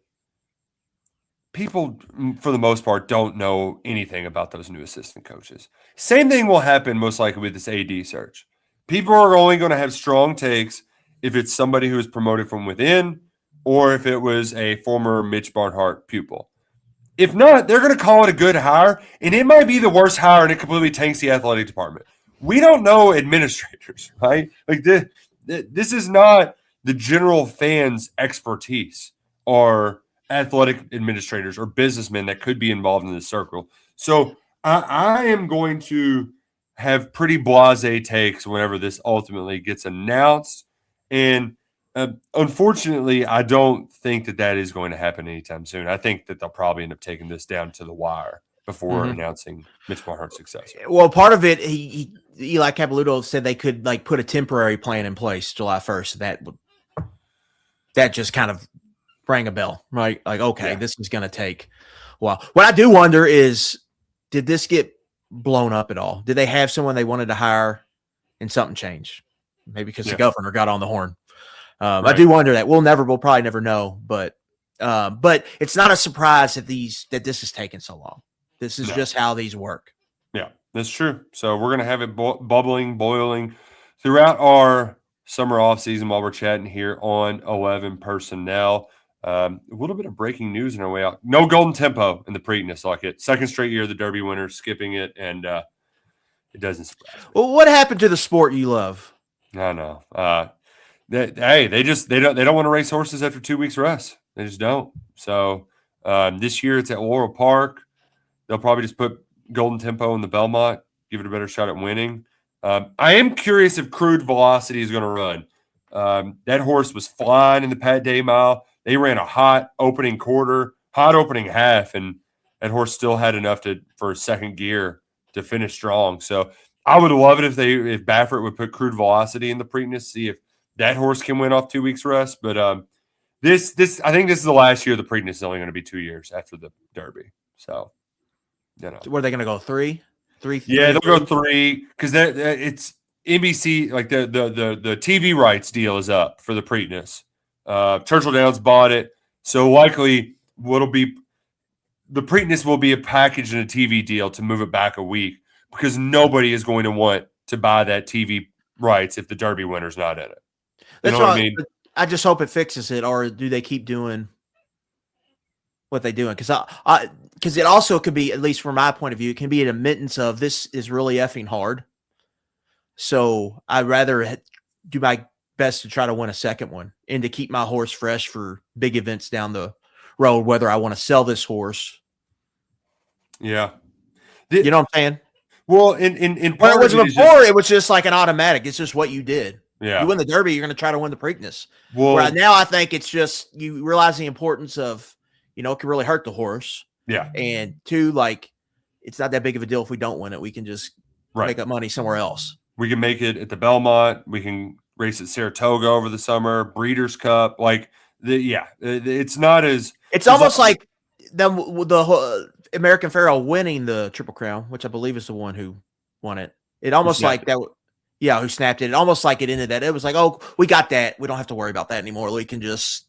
People, for the most part, don't know anything about those new assistant coaches. Same thing will happen most likely with this AD search. People are only going to have strong takes if it's somebody who is promoted from within or if it was a former Mitch Barnhart pupil. If not, they're going to call it a good hire, and it might be the worst hire, and it completely tanks the athletic department. We don't know administrators, right? Like this is not the general fans' expertise or athletic administrators or businessmen that could be involved in this circle. So I am going to have pretty blasé takes whenever this ultimately gets announced. And unfortunately, I don't think that is going to happen anytime soon. I think that they'll probably end up taking this down to the wire before announcing Mitch Barnhart's successor. Well, part of it, Eli Capilouto said they could like put a temporary plan in place July 1st. That just kind of rang a bell, right? Like, okay, This is going to take a while. What I do wonder is, did this get blown up at all? Did they have someone they wanted to hire and something changed? Maybe because the governor got on the horn. I Right. do wonder that. We'll probably never know, but it's not a surprise that this is taking so long. This is just how these work. Yeah, that's true. So we're going to have it bubbling, boiling throughout our summer off season while we're chatting here on 11 Personnel. A little bit of breaking news in our way out. No golden tempo in the Preakness like it. Second straight year, the Derby winner skipping it, and it doesn't surprise me. Well, what happened to the sport you love? I know. They don't want to race horses after 2 weeks rest. They just don't. So this year it's at Laurel Park. They'll probably just put golden tempo in the Belmont, give it a better shot at winning. I am curious if Crude Velocity is going to run. That horse was flying in the Pat Day Mile. They ran a hot opening quarter, hot opening half, and that horse still had enough for second gear to finish strong. So I would love it if Baffert would put Crude Velocity in the Preakness, see if that horse can win off 2 weeks rest. But I think this is the last year. The Preakness is only going to be 2 years after the Derby. So, What are they going to go? Three? Yeah, they'll go 3 because it's NBC, like the TV rights deal is up for the Preakness. Churchill Downs bought it, so likely the Preakness will be a package and a TV deal to move it back a week because nobody is going to want to buy that TV rights if the Derby winner's not in it. You know what I mean? I just hope it fixes it, or do they keep doing what they're doing? Because because it also could be, at least from my point of view, it can be an admittance of this is really effing hard. So I'd rather do my best to try to win a second one and to keep my horse fresh for big events down the road, whether I want to sell this horse. Yeah. You know what I'm saying? Well, in part it was before, it was just like an automatic. It's just what you did. Yeah. You win the Derby, you're going to try to win the Preakness. Well, where now I think it's just you realize the importance of, it can really hurt the horse. Yeah. And 2, like, it's not that big of a deal if we don't win it. We can just make up money somewhere else. We can make it at the Belmont. We can race at Saratoga over the summer, Breeders' Cup. Like, it's not as – It's almost like the American Pharoah winning the Triple Crown, which I believe is the one who won it. It almost like that – yeah, who snapped it. It almost like it ended that. It was like, oh, we got that. We don't have to worry about that anymore. We can just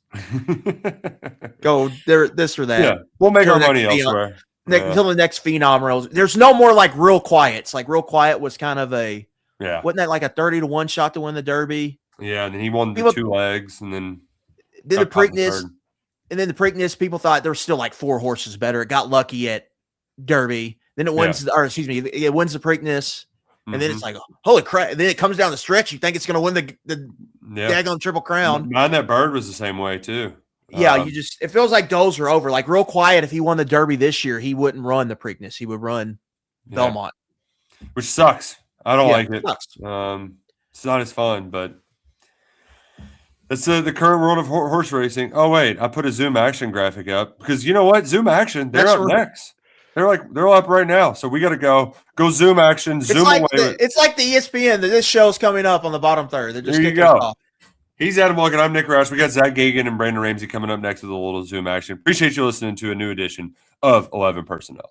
go there, this or that. Yeah, we'll make our money elsewhere. Until the next Phenom rolls. There's no more like Real Quiets. Like Real Quiet was kind of wasn't that like a 30-1 shot to win the Derby? Yeah, and then he won the 2 legs, and then the Preakness. And then the Preakness, people thought there was still like 4 horses better. It got lucky at Derby. Then it wins, it wins the Preakness. And then it's like, holy crap. And then it comes down the stretch. You think it's going to win the daggone Triple Crown. Mine, that Bird was the same way too. Yeah, it feels like those are over. Like Real Quiet, if he won the Derby this year, he wouldn't run the Preakness. He would run Belmont. Which sucks. I don't like it. Sucks. It's not as fun, but that's the current world of horse racing. Oh, wait, I put a Zoom action graphic up because you know what? Zoom action, they're up next. They're up right now. So we got to go Zoom action, Zoom away. It's like the ESPN that this show's coming up on the bottom third. They're just there you go. He's Adam Logan. I'm Nick Roush. We got Zach Gagan and Brandon Ramsey coming up next with a little Zoom action. Appreciate you listening to a new edition of 11 Personnel.